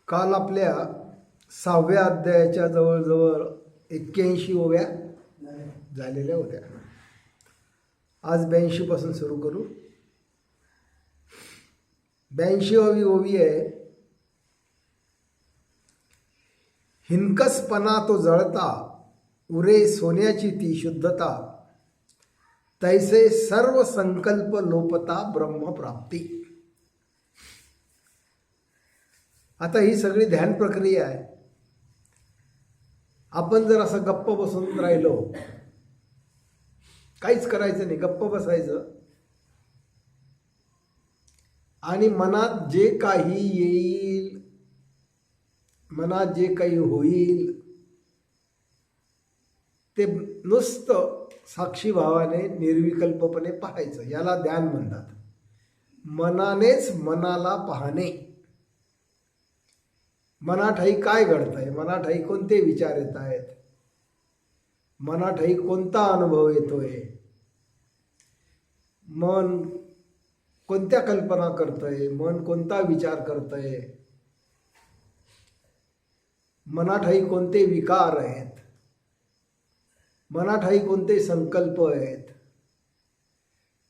काल आपल्या 6व्या अध्यायाच्या जवळजवळ 81 ओव्या झालेल्या होत्या. आज 82 पासून सुरू करू. 82वी ओवी आहे, हिनकसपणा तो जळता, उरे सोन्याची ती शुद्धता, तैसे सर्व संकल्प लोपता ब्रह्मप्राप्ती. आता ही सगळी ध्यान प्रक्रिया आहे. आपण जर असं गप्प बसून राहिलो, काहीच करायचं नाही, गप्प बसायचं आणि मनात जे काही येईल, मनात जे काही होईल ते नुसतं साक्षी भावाने निर्विकल्पपणे पाहायचं. याला ध्यान म्हणतात. मनानेच मनाला पाहणे. मनाठाई काय घडतंय, मनाठाई कोणते विचार येत आहेत, मनाठाई कोणता अनुभव येतोय, मन कोणत्या कल्पना करतंय, मन कोणता विचार करतंय, मनाठाई कोणते विकार आहेत, मनाठाई कोणते संकल्प आहेत,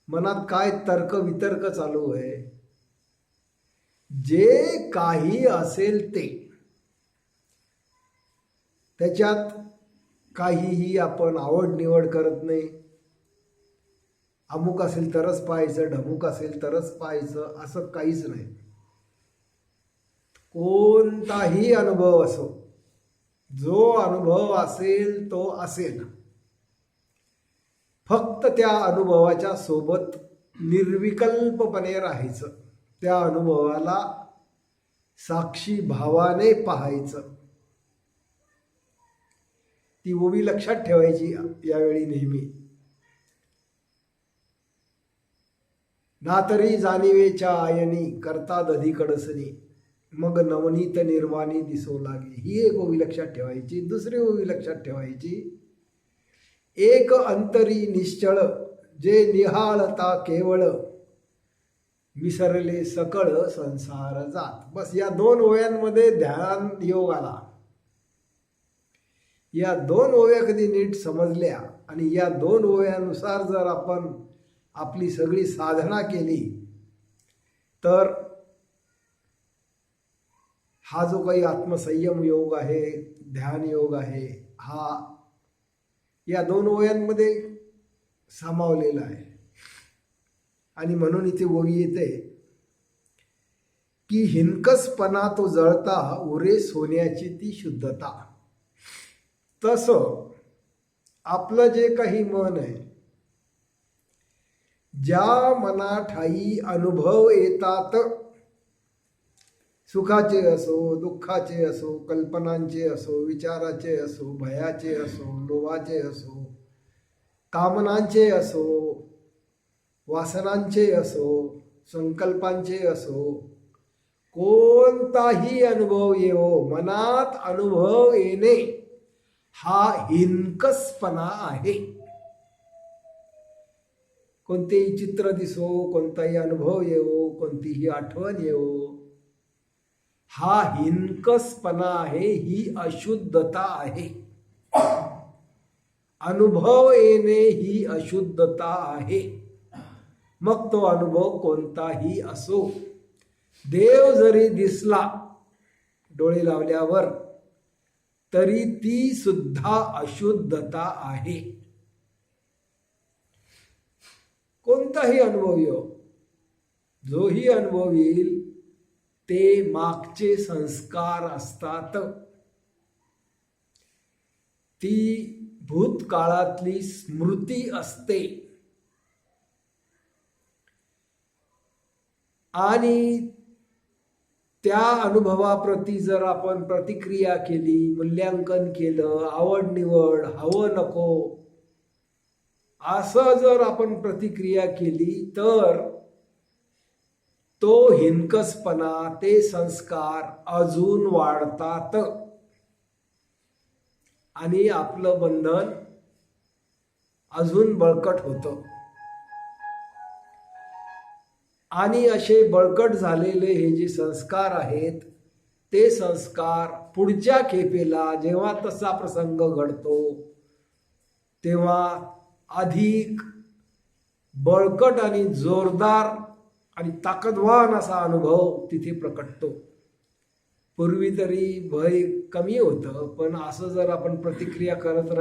मनात काय तर्क वितर्क चालू आहे. जे काही असेल ते, त्याच्यात काहीही आपण आवड निवड करत नाही. अमुक असेल तरच पाहायचं, ढमुक असेल तरच पाहायचं, असं काहीच नाही. कोणताही अनुभव असो, जो अनुभव असेल तो असेल, फक्त त्या अनुभवाच्या सोबत निर्विकल्पपणे राहायचं. त्या अनुभवाला साक्षी भावाने पाहायचं. ती ओवी लक्षात ठेवायची यावेळी नेहमी. ना तरी जाणीवेच्या आयनी करतात अधिकडसनी, मग नवनीत निर्वाणी दिसो लागे. ही एक ओवी लक्षात ठेवायची. दुसरी ओवी लक्षात ठेवायची, एक अंतरी निश्चळ जे निहाळता केवळ, विसरले सकळ संसार जात. बस या 2 ओव्यांमध्ये ध्यान योग आला. या 2 ओव्या कधी नीट समजल्या आणि या 2 ओव्यानुसार जर आपण आपली सगळी साधना केली, तर हा जो काही आत्मसंयम योग आहे, ध्यान योग आहे, हा या 2 ओव्यांमध्ये सामावलेला आहे. आणि म्हणून इथे ओवी येते की हिनकसपणा तो जळता, उरे सोन्याची ती शुद्धता. तसं आपलं जे काही मन आहे, ज्या मनाठाई अनुभव येतात, सुखाचे असो, दुःखाचे असो, कल्पनांचे असो, विचाराचे असो, भयाचे असो, लोभाचे असो, कामनांचे असो, वासनांचे असो, संकल्पांचे असो, कोणताही अनुभव येवो, मनात अनुभव येणे हा हिनकसपणा आहे. कोणतेही चित्र दिसो, कोणताही अनुभव येवो, कोणतीही आठवण येवो, हा हिनकसपणा आहे, ही अशुद्धता आहे. अनुभव येणे ही अशुद्धता आहे. मग तो अनुभव कोणताही असो. देव जरी दिसला डोळे लावल्यावर, तरी ती सुद्धा अशुद्धता आहे. कोणताही अनुभव येऊ, जोही अनुभव येईल ते मागचे संस्कार असतात. ती भूतकाळातली स्मृती असते. आणि त्या अनुभवाप्रती जर आपण प्रतिक्रिया केली, मूल्यांकन केलं, आवड निवड, हवं नको असं जर आपण प्रतिक्रिया केली, तर तो हिनकसपणा, ते संस्कार अजून वाढतात आणि आपलं बंधन अजून बळकट होतं. आणि असे बळकट झालेले हे जे संस्कार आहेत ते संस्कार पुढच्या खेपेला जेव्हा तसा प्रसंग घडतो तेव्हा अधिक बळकट आणि जोरदार आणि ताकदवान असा अनुभव तिथे प्रकटतो. पूर्वी तरी भय कमी होतं, पण असं जर आपण प्रतिक्रिया करत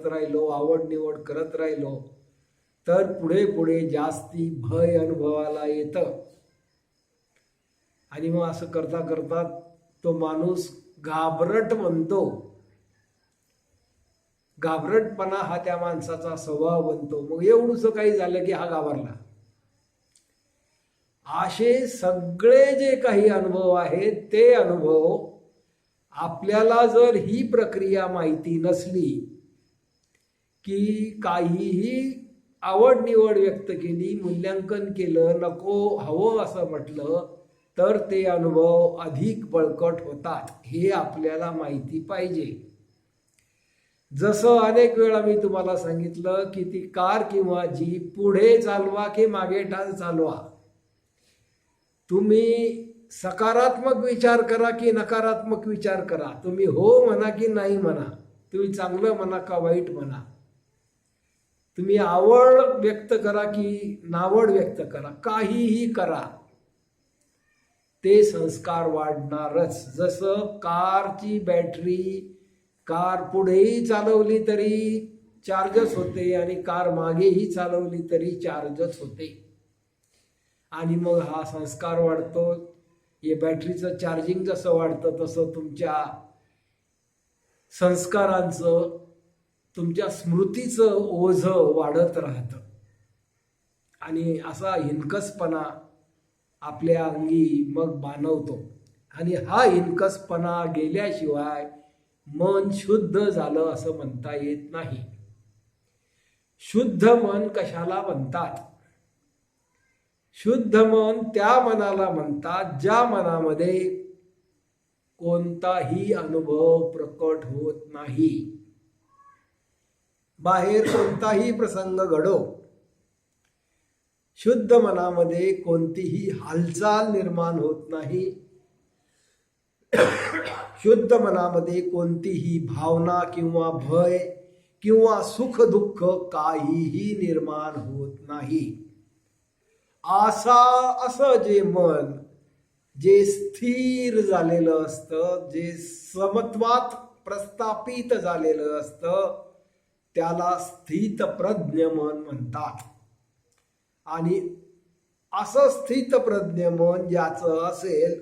राहिलो, आवड निवड करत राहिलो तर पुढे पुढे जास्ती भय अनुभवाला येतं. आणि मग असं करता करता तो माणूस घाबरट बनतो. घाबरटपणा हा त्या माणसाचा स्वभाव बनतो. मग एवढंसं काही झालं की हा घाबरला. असे सगळे जे काही अनुभव आहेत ते अनुभव आपल्याला जर ही प्रक्रिया माहिती नसली की काहीही आवड निवड व्यक्त केली, मूल्यांकन केलं, नको हवं असं म्हटलं तर ते अनुभव अधिक बळकट होतात. हे आपल्याला माहिती पाहिजे. जसं अनेक वेळा मी तुम्हाला सांगितलं की ती कार किंवा जीप पुढे चालवा की मागे चालवा, तुम्ही सकारात्मक विचार करा की नकारात्मक विचार करा, तुम्ही हो म्हणा की नाही म्हणा, तुम्ही चांगलं म्हणा का वाईट म्हणा, तुम्ही आवड व्यक्त करा की नावड व्यक्त करा, काहीही करा, ते संस्कार वाढणारच. जसं कारची बॅटरी कार पुढेही चालवली तरी चार्जच होते आणि कार मागेही चालवली तरी चार्जच होते. आणि मग हा संस्कार वाढतो. हे बॅटरीचं चार्जिंग जसं वाढतं तसं तुमच्या संस्कारांचं, तुमच्या स्मृतीचं ओझं वाढत राहतं. आणि असा हिणकसपणा आपल्या अंगी मग बाणवतो. आणि हा हिणकसपणा गेल्याशिवाय मन शुद्ध झालं असं म्हणता येत नाही. शुद्ध मन कशाला म्हणतात? शुद्ध मन त्या मनाला म्हणतात ज्या मनामध्ये कोणताही अनुभव प्रकट होत नाही. बाहेर कोणताही प्रसंग घडो, शुद्ध मनामध्ये कोणतीही हालचाल निर्माण होत नाही. शुद्ध मनामध्ये कोणतीही भावना किंवा भय किंवा सुख दुःख काहीही निर्माण होत नाही. असं जे मन जे स्थिर झालेलं असतं, जे समत्वात प्रस्थापित झालेलं असतं त्याला स्थितप्रज्ञ मन म्हणतात. आणि असं स्थितप्रज्ञ मन ज्याचं असेल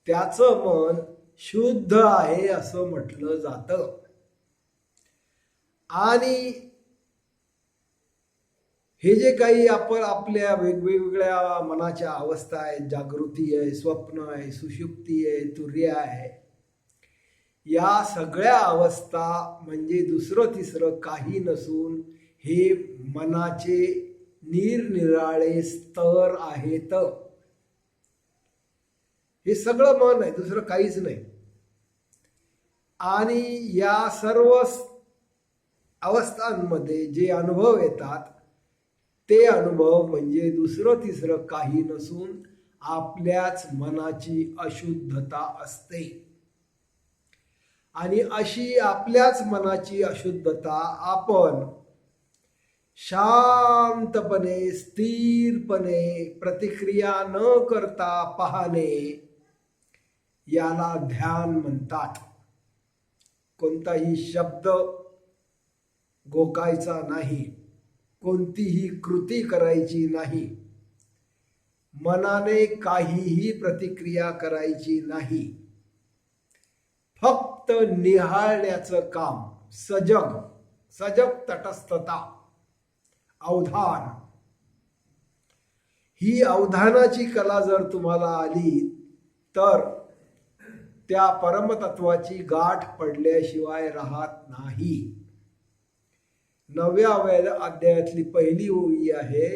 त्याचं मन शुद्ध आहे असं म्हटलं जातं. आणि हे जे काही आपण आपल्या वेगवेगळ्या मनाच्या अवस्था आहेत, जागृती आहे, स्वप्न आहे, सुषुप्ती आहे, तुर्य आहे, या सगळ्या अवस्था म्हणजे दुसरं तिसरं काही नसून हे मनाचे निरनिराळे स्तर आहेत. हे सगळं मन आहे, दुसरं काहीच नाही. आणि या सर्व अवस्थांमध्ये जे अनुभव येतात ते अनुभव म्हणजे दुसरं तिसरं काही नसून आपल्याच मनाची अशुद्धता असते. आणि अशी आपल्याच मनाची अशुद्धता आपण शांतपणे स्थिरपणे प्रतिक्रिया न करता पाहणे याला ध्यान म्हणतात. कोणताही शब्द घोकायचा नाही, कोणतीही कृती करायची नाही, मनाने काहीही प्रतिक्रिया करायची नाही, फक्त निहाळण्याचं काम. सजग तटस्थता, अवधान. ही अवधानाची कला जर तुम्हाला आली तर त्या परमतत्वाची गाठ पडल्याशिवाय राहत नाही. 9व्या अध्यायातली पहिली ओवी आहे,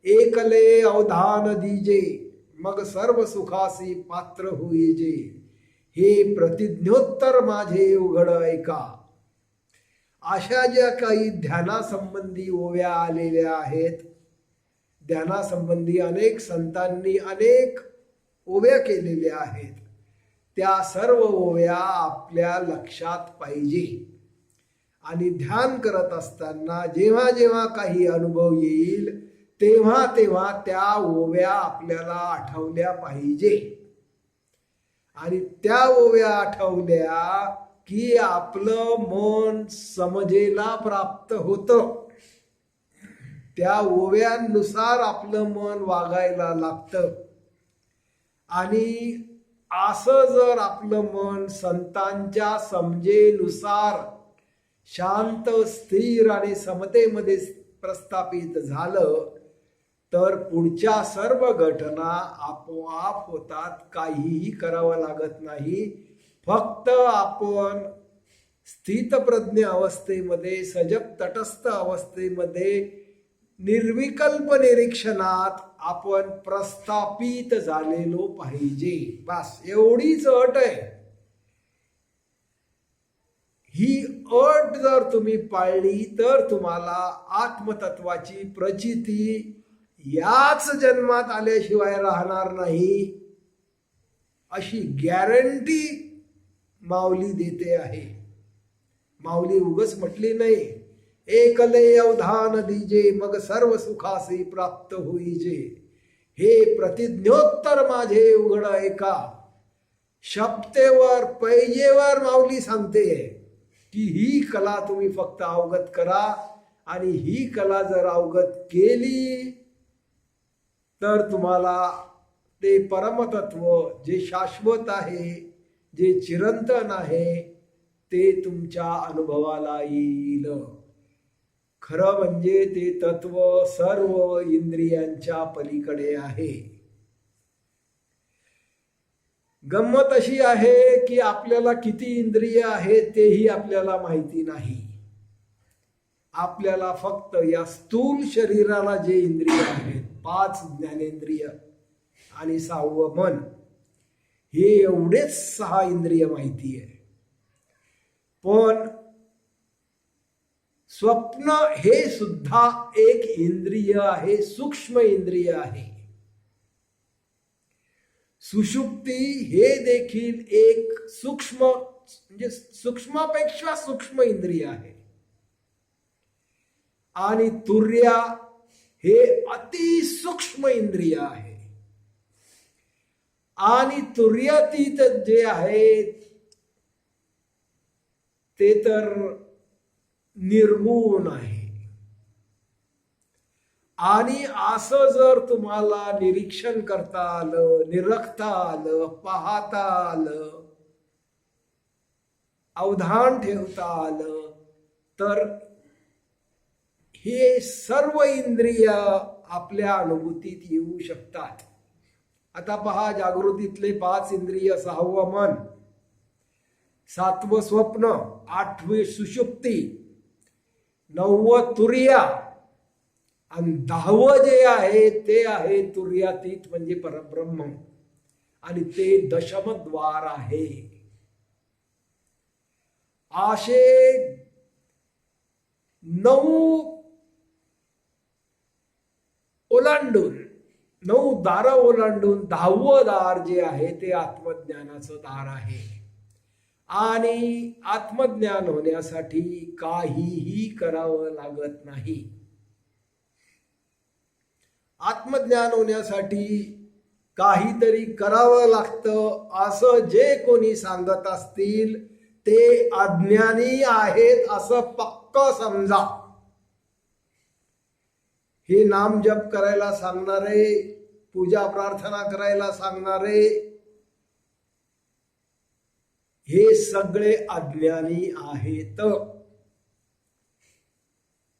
एकले अवधान दीजे मग सर्व सुखासी पात्र होईजे, हे प्रतिज्ञोत्तर माझे उघड ऐका. अशा ज्या काही ध्यानासंबंधी ओव्या आलेल्या आहेत, ध्यानासंबंधी अनेक संतांनी अनेक ओव्या केलेल्या आहेत, त्या सर्व ओव्या आपल्या लक्षात पाहिजे. आणि ध्यान करत असताना जेव्हा जेव्हा काही अनुभव येईल तेव्हा तेव्हा त्या ओव्या आपल्याला आठवल्या पाहिजे. आणि त्या ओव्या आठवल्या की आपलं मन समजेला प्राप्त होतं. त्या ओव्यांनुसार आपलं मन वागायला लागतं. आणि असं जर आपलं मन संतांच्या समजेनुसार शांत, स्थिर आणि समतेमध्ये प्रस्थापित झालं तर पुढच्या सर्व घटना आपोआप होतात. काहीही करावं लागत नाही. फक्त आपण स्थितप्रज्ञ अवस्थेमध्ये, सजग तटस्थ अवस्थेमध्ये, निर्विकल्प निरीक्षणात आपण प्रस्थापित झालेलो पाहिजे. बस एवढीच अट आहे. ही अट जर तुम्ही पाळली तर तुम्हाला आत्मतत्वाची प्रचिती याच जन्मात आल्याशिवाय राहणार नाही, अशी गॅरंटी माऊली देते आहे. माऊली उगच म्हटली नाही, एकले अवधान दीजे मग सर्व सुखासी प्राप्त होईजे. हे प्रतिज्ञोत्तर माझे उघड ऐका. शब्देवर पैजेवर माऊली सांगते की ही कला तुम्ही फक्त अवगत करा. आणि ही कला जर अवगत केली तर तुम्हाला ते परमतत्व जे शाश्वत आहे, जे चिरंतन आहे, ते तुमच्या अनुभवाला येईल. खरं म्हणजे ते तत्व सर्व इंद्रियांच्या पलीकडे आहे. गंमत अशी आहे की आपल्याला किती इंद्रिय आहेत तेही आपल्याला माहिती नाही. आपल्याला फक्त या स्थूल शरीराला जे इंद्रिय आहेत, 5 ज्ञानेंद्रिय आणि 6वं मन, हे एवढेच 6 इंद्रिय माहिती आहे. पण स्वप्न हे सुद्धा एक इंद्रिय आहे, सूक्ष्म इंद्रिय आहे. सुषुप्ती हे देखील एक सूक्ष्म, म्हणजे सूक्ष्मापेक्षा सूक्ष्म इंद्रिय आहे. आणि तुर्या हे अतिसूक्ष्म इंद्रिय आहे. आणि तुर्यातीत जे आहे ते तर निर्गुण आहे. आणि असं जर तुम्हाला निरीक्षण करता आलं, निरखता आलं, पाहता आलं, अवधान ठेवता आलं तर हे सर्व इंद्रिय आपल्या अनुभूतीत येऊ शकतात. आता पहा, जागृतीतले 5 इंद्रिय, 6वं मन, 7वं स्वप्न, 8वी सुषुप्ती, 9वं तुर्या आणि 10वं जे आहे ते आहे तुर्यातीत म्हणजे परब्रह्म. आणि ते दशमद्वार आहे. असे 9 ओलांडून, 9 दारं ओलांडून 10वं दार जे आहे ते आत्मज्ञानाचं दार आहे. आणि आत्मज्ञान होण्यासाठी काहीही करावं लागत नाही. आत्मज्ञान होण्यासाठी काहीतरी करावं लागतं असं जे कोणी सांगत असतील ते अज्ञानी आहेत असं पक्क समजा. हे नाम जप करायला सांगणारे, पूजा प्रार्थना करायला सांगणारे, हे सगळे अज्ञानी आहेत.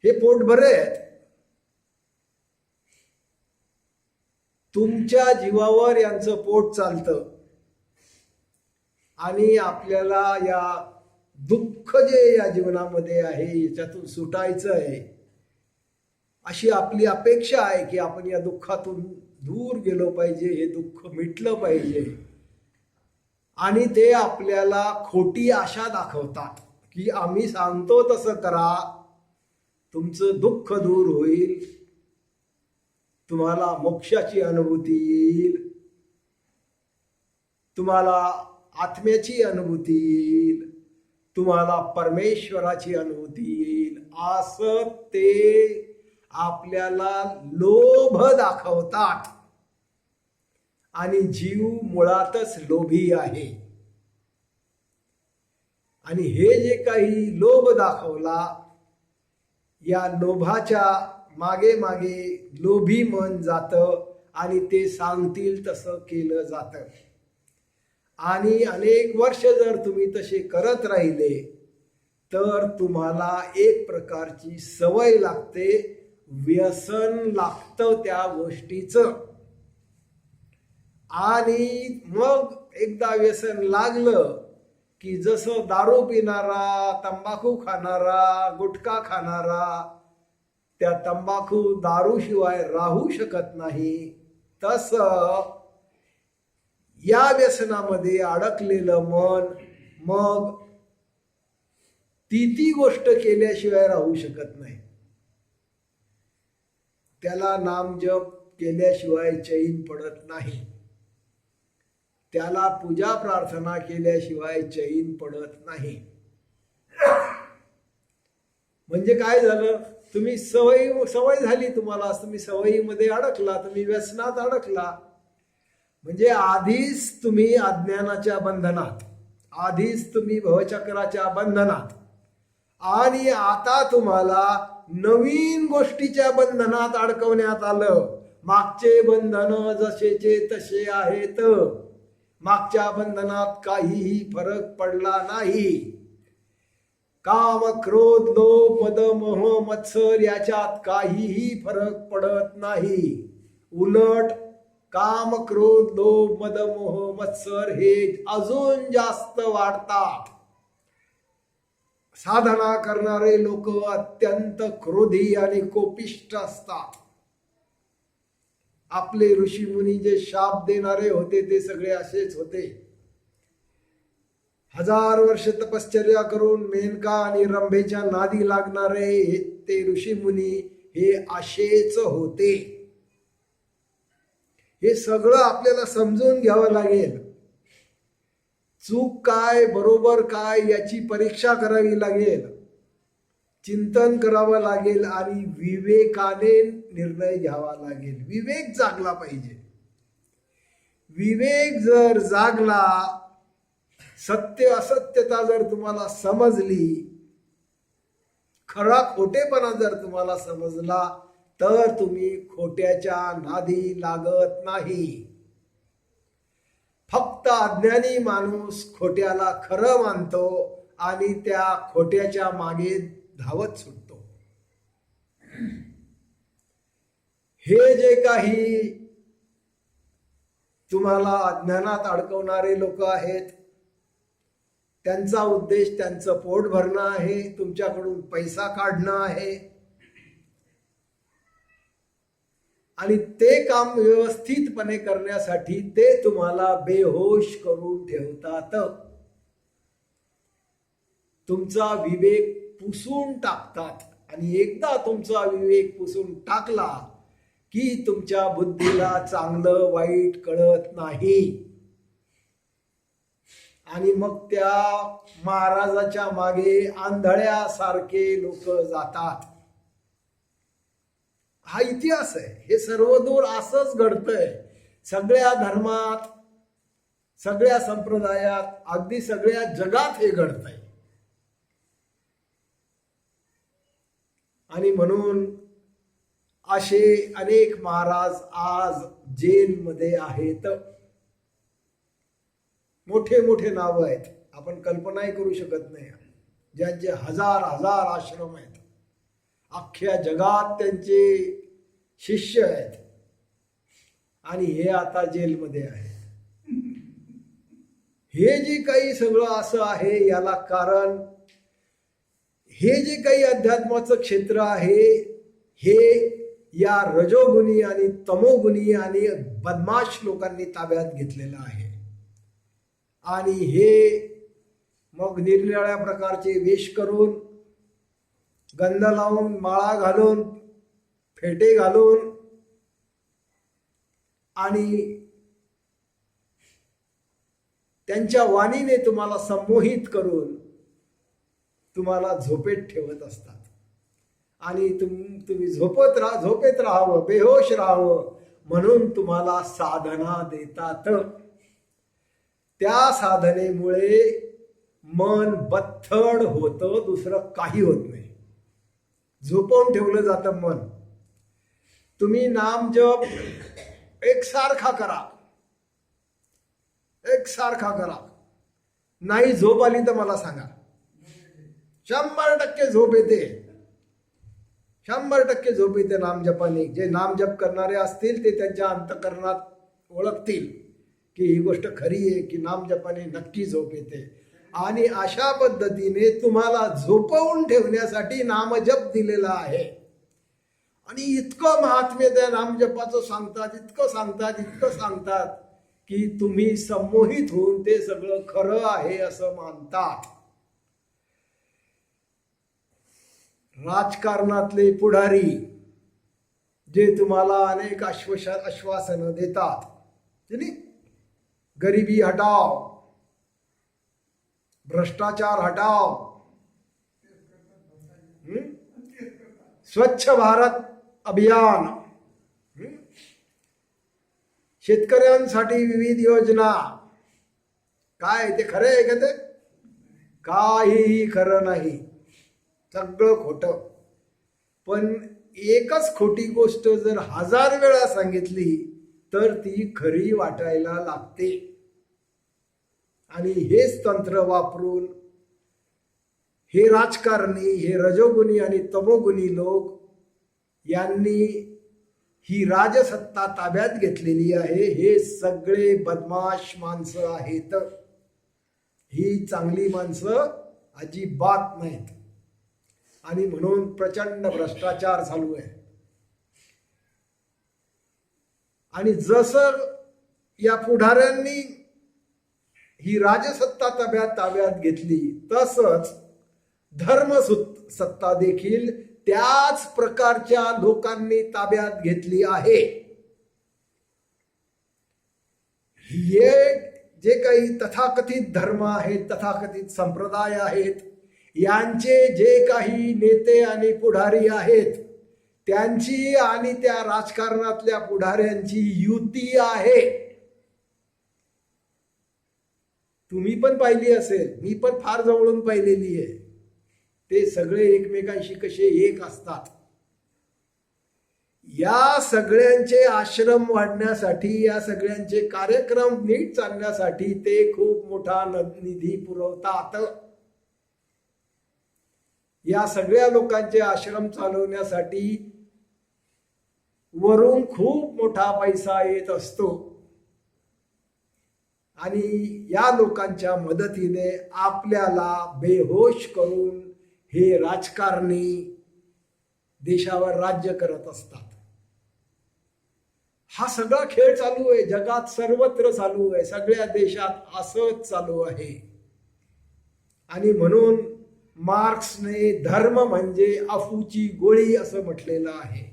हे पोटभर आहेत. तुमच्या जीवावर यांचं पोट चालतं. आणि आपल्याला या दुःख जे या जीवनामध्ये आहे याच्यातून सुटायचं आहे, अशी आपली अपेक्षा आहे की आपण या दुःखातून दूर गेलो पाहिजे, हे दुःख मिटलं पाहिजे. आणि ते आपल्याला खोटी आशा दाखवतात. की आम्ही सांगतो तसं करा, तुमचं दुःख दूर होईल, तुम्हाला मोक्षाची अनुभूती येईल, तुम्हाला आत्म्याची अनुभूती येईल, तुम्हाला परमेश्वराची अनुभूती येईल, असं ते आपल्याला लोभ दाखवतात. आणि जीव मुळातच लोभी आहे. आणि हे जे काही लोभ दाखवला, या लोभाच्या मागे मागे लोभी मन जातं आणि ते सांगतील तसं केलं जातं. आणि अनेक वर्ष जर तुम्ही तसे करत राहिले तर तुम्हाला एक प्रकारची सवय लागते, व्यसन लागतं त्या गोष्टीचं. आणि मग एकदा व्यसन लागलं की जसं दारू पिणारा, तंबाखू खाणारा, गुटखा खाणारा त्या तंबाखू दारूशिवाय राहू शकत नाही, तसं या व्यसनामध्ये अडकलेलं मन मग ती गोष्ट केल्याशिवाय राहू शकत नाही. त्याला नामजप केल्याशिवाय चैन पडत नाही, त्याला पूजा प्रार्थना केल्याशिवाय चैन पडत नाही. म्हणजे काय झालं, तुम्ही सवय झाली तुम्हाला, तुम्ही सवयीमध्ये अडकला, तुम्ही व्यसनात अडकला. म्हणजे आधीच तुम्ही अज्ञानाच्या बंधनात, आधीच तुम्ही भवचक्राच्या बंधनात, आणि आता तुम्हाला नवीन गोष्टीच्या बंधनात अडकवण्यात आलं. मागचे बंधन जसेचे तसे आहेत, मागच्या बंधनात काहीही फरक पडला नाही. काम, क्रोध, लोभ, मद, मोह, मत्सर याच्यात काहीही फरक पडत नाही. उलट काम, क्रोध, लोभ, मद, मोह, मत्सर हे अजून जास्त वाढतात. साधना करणारे लोक अत्यंत क्रोधी आणि कोपिष्ट असतात. आपले ऋषीमुनी जे शाप देणारे होते ते सगळे असेच होते. 1000 वर्ष तपश्चर्या करून मेनका आणि रंभेच्या नादी लागणारे ते ऋषीमुनी हे असेच होते. हे सगळं आपल्याला समजून घ्यावं लागेल. चूक काय, बरोबर काय याची परीक्षा करावी लागेल, चिंतन करावं लागेल आणि विवेकाने निर्णय घ्यावा लागेल. विवेक जागला पाहिजे. विवेक जर जागला, सत्य असत्यता जर तुम्हाला समजली, खरा खोटेपणा जर तुम्हाला समजला, तर तुम्ही खोट्याच्या नादी लागत नाही. फक्त अज्ञानी माणूस खोट्याला खरं मानतो आणि त्या खोट्याच्या मागे धावत सुटतो. हे जे काही तुम्हाला अज्ञानात अडकवणारे लोक आहेत, त्यांचा उद्देश त्यांचं पोट भरणं आहे, तुमच्याकडून पैसा काढणं आहे. आणि ते काम व्यवस्थितपणे करण्यासाठी ते तुम्हाला बेहोश करून ठेवतात. तुमचा विवेक पुसून टाकतात. आणि एकदा तुमचा विवेक पुसून टाकला की तुमच्या बुद्धीला चांगलं वाईट कळत नाही. आणि मग त्या महाराजाच्या मागे आंधळ्यासारखे लोक जातात. हा इतिहास आहे. हे सर्वदूर असंच घडतंय. सगळ्या धर्मात, सगळ्या संप्रदायात, अगदी सगळ्या जगात हे घडतंय. आणि म्हणून असे अनेक महाराज आज जेलमध्ये आहेत. मोठे मोठे नाव आहेत, आपण कल्पनाही करू शकत नाही. ज्यांचे हजार हजार आश्रम आहेत, अख्ख्या जगात त्यांचे शिष्य आहेत, आणि हे आता जेलमध्ये आहेत. हे जे काही सगळं असं आहे, याला कारण हे जे काही अध्यात्माचं क्षेत्र आहे, हे या रजोगुणी आणि तमोगुणी आणि बदमाश लोकांनी ताब्यात घेतलेलं आहे. आणि हे मग निरनिराळ्या प्रकारचे वेश करून, गंध लावून, माळा घालून, फेटे घालून आणि त्यांच्या वाणीने तुम्हाला संमोहित करून तुम्हाला झोपेत ठेवत असतात. आणि तुम्ही झोपेत राहावं, बेहोश राहावं म्हणून तुम्हाला साधना देतात. त्या साधनेमुळे मन बत्थड होतं, दुसरं काही होत नाही. झोपवून ठेवलं जातं मन. तुम्ही नाम जप एकसारखा करा, एकसारखा करा. नाही झोप आली तर मला सांगा. 100% झोप येते, 100% झोप येते नामजपाने. जे नामजप करणारे असतील ते त्यांच्या अंतःकरणात ओळखतील की ही गोष्ट खरी आहे, की नामजपाने नक्की झोप येते. आणि अशा पद्धतीने तुम्हाला झोपवून ठेवण्यासाठी नामजप दिलेला आहे. आणि इतकं महात्म्य त्या नामजपाचं सांगतात, इतकं सांगतात, इतकं सांगतात की तुम्ही संमोहित होऊन ते सगळं खरं आहे असं मानतात. राजकारणातले पुढारी जे तुम्हाला अनेक आश्वासनं देतात, गरिबी हटाव, भ्रष्टाचार हटाव, स्वच्छ भारत अभियान, शेतकऱ्यांसाठी विविध योजना, काय ते खरं आहे का? ते काहीही खरं नाही, सगळं खोटं. पण एकच खोटी गोष्ट जर 1000 वेळा सांगितली तर ती खरी वाटायला लागते. आणि हेच तंत्र वापरून हे राजकारणी, हे रजोगुणी आणि तमोगुणी लोक यांनी ही राजसत्ता ताब्यात घेतलेली आहे. हे सगळे बदमाश माणसं आहेत. ही चांगली माणसं अजिबात नाहीत. आणि म्हणून प्रचंड भ्रष्टाचार चालू आहे. आणि जसं या पुढाऱ्यांनी ही राजसत्ता ताब्यात घेतली, तसंच धर्मसत्ता देखील त्याच प्रकारच्या लोकांनी ताब्यात घेतली आहे. हे जे काही तथाकथित धर्म आहेत, तथाकथित संप्रदाय आहेत, यांचे जे काही नेते आणि पुढारी आहेत, त्यांची आणि त्या राजकारणातल्या पुढाऱ्यांची युती आहे. तुम्ही पण पाहिली असेल, मी पण फार जवळून पाहिलेली आहे. ते सगळे एकमेकांशी कसे एक असतात. या सगळ्यांचे आश्रम वाढण्यासाठी, या सगळ्यांचे कार्यक्रम नीट चालण्यासाठी ते खूप मोठा निधी पुरवतात. या सगळ्या लोकांचे आश्रम चालवण्यासाठी वरून खूप मोठा पैसा येत असतो. आणि या लोकांच्या मदतीने आपल्याला बेहोश करून हे राजकारणी देशावर राज्य करत असतात. हा सगळा खेळ चालू आहे, जगात सर्वत्र चालू आहे, सगळ्या देशात असंच चालू आहे. आणि म्हणून मार्क्सने धर्म म्हणजे अफूची गोळी असं म्हटलेलं आहे.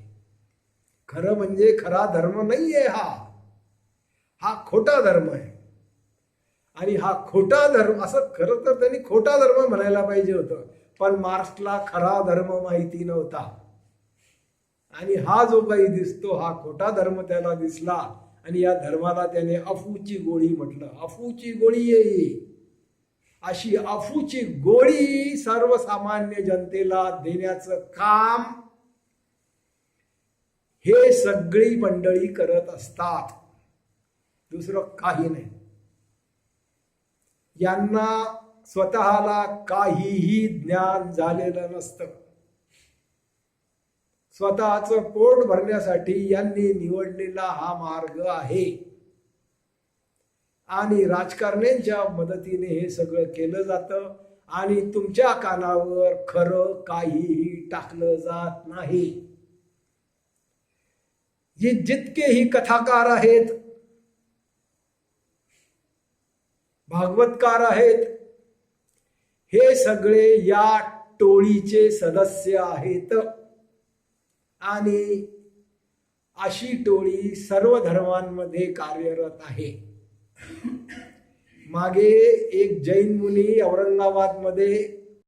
खरं म्हणजे खरा धर्म नाहीये हा खोटा धर्म आहे. आणि हा खोटा धर्म, असं खरं तर त्यांनी खोटा धर्म म्हणायला पाहिजे होतं, पण मार्क्सला खरा धर्म माहिती नव्हता. आणि हा जो काही दिसतो हा खोटा धर्म त्याला दिसला आणि या धर्माला त्याने अफूची गोळी म्हटलं. अफूची गोळी आहे. अशी अफूची गोळी सर्वसामान्य जनतेला देण्याचं काम हे सगळी मंडळी करत असतात, दुसरं काही नाही. यांना स्वतःला काहीही ज्ञान झालेलं नसतं. स्वतःचं पोट भरण्यासाठी यांनी निवडलेला हा मार्ग आहे. आणि राजकारण्यांच्या मदतीने हे सगळं केलं जातं. आणि तुमच्या कानावर खरं काहीही टाकलं जात नाही. जितकेही कथाकार आहेत, भागवतकार आहेत, हे सगळे या टोळीचे सदस्य आहेत आणि अशी टोळी सर्व धर्मांमध्ये कार्यरत आहे. मागे एक जैन मुनी औरंगाबादमध्ये